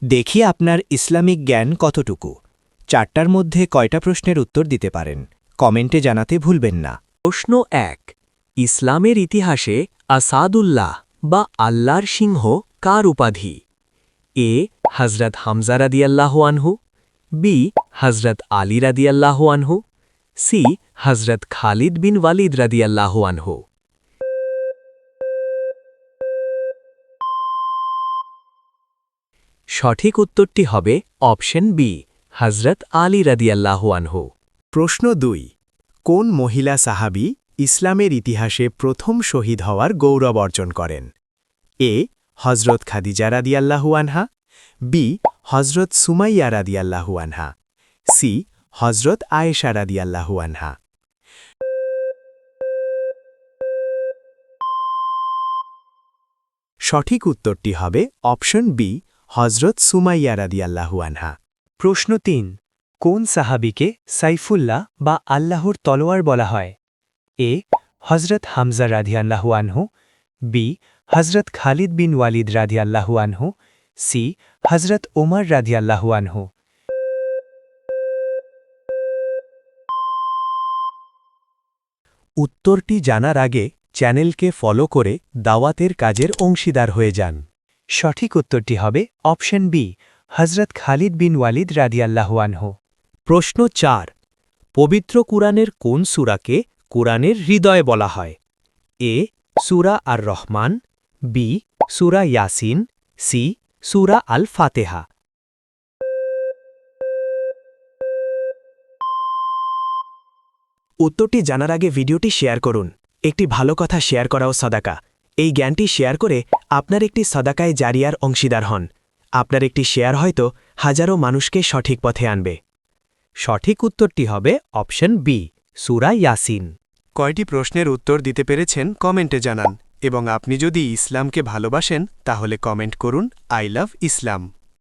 দেখি আপনার ইসলামিক জ্ঞান কতটুকু। 4টার মধ্যে কয়টা প্রশ্নের উত্তর দিতে পারেন কমেন্টে জানাতে ভুলবেন না। প্রশ্ন 1। ইসলামের ইতিহাসে আসাদুল্লাহ বা আল্লাহর সিংহ কার উপাধি? এ হজরত হামজা রাদিয়াল্লাহু আনহু, বি হজরত আলী রাদিয়াল্লাহু আনহু, সি হজরত খালিদ বিন ওয়ালিদ রাদিয়াল্লাহু আনহু। সঠিক উত্তরটি হবে অপশন বি হজরত আলী রাদিয়াল্লাহু আনহু। প্রশ্ন 2। কোন মহিলা সাহাবী ইসলামের ইতিহাসে প্রথম শহীদ হওয়ার গৌরব অর্জন করেন? এ হজরত খাদিজা রাদিয়াল্লাহু আনহা, বি হজরত সুমাইয়া রাদিয়াল্লাহু আনহা, সি হজরত আয়েশা রাদিয়াল্লাহু আনহা। সঠিক উত্তরটি হবে অপশন বি হজরত সুমাইয়া রাদিয়াল্লাহু আনহা। প্রশ্ন 3। কোন সাহাবীকে সাইফুল্লাহ বা আল্লাহর তলোয়ার বলা হয়? এ হজরত হামজা রাদিয়াল্লাহু আনহু, বি হজরত খালিদ বিন ওয়ালিদ রাদিয়াল্লাহু আনহু, সি হজরত ওমর রাদিয়াল্লাহু আনহু। উত্তরটি জানার আগে চ্যানেলকে ফলো করে দাওয়াতের কাজের অংশীদার হয়ে যান। সঠিক উত্তরটি হবে অপশন বি হজরত খালিদ বিন ওয়ালিদ রাদিয়াল্লাহু আনহু। প্রশ্ন 4। পবিত্র কুরআনের কোন সূরাকে কুরআনের হৃদয় বলা হয়? এ সূরা আর রহমান, বি সূরা ইয়াসিন, সি সূরা আল ফাতেহা। উত্তরটি জানার আগে ভিডিওটি শেয়ার করুন। একটি ভালো কথা শেয়ার করাও সাদাকা। এই জ্ঞানটি শেয়ার করে আপনার একটি সাদাকায় জারিয়ার অংশীদার হন। আপনার একটি শেয়ার হয়তো হাজারো মানুষকে সঠিক পথে আনবে। সঠিক উত্তরটি হবে অপশন বি সূরা ইয়াসিন। কয়টি প্রশ্নের উত্তর দিতে পেরেছেন কমেন্টে জানান এবং আপনি যদি ইসলামকে ভালোবাসেন তাহলে কমেন্ট করুন আই লাভ ইসলাম।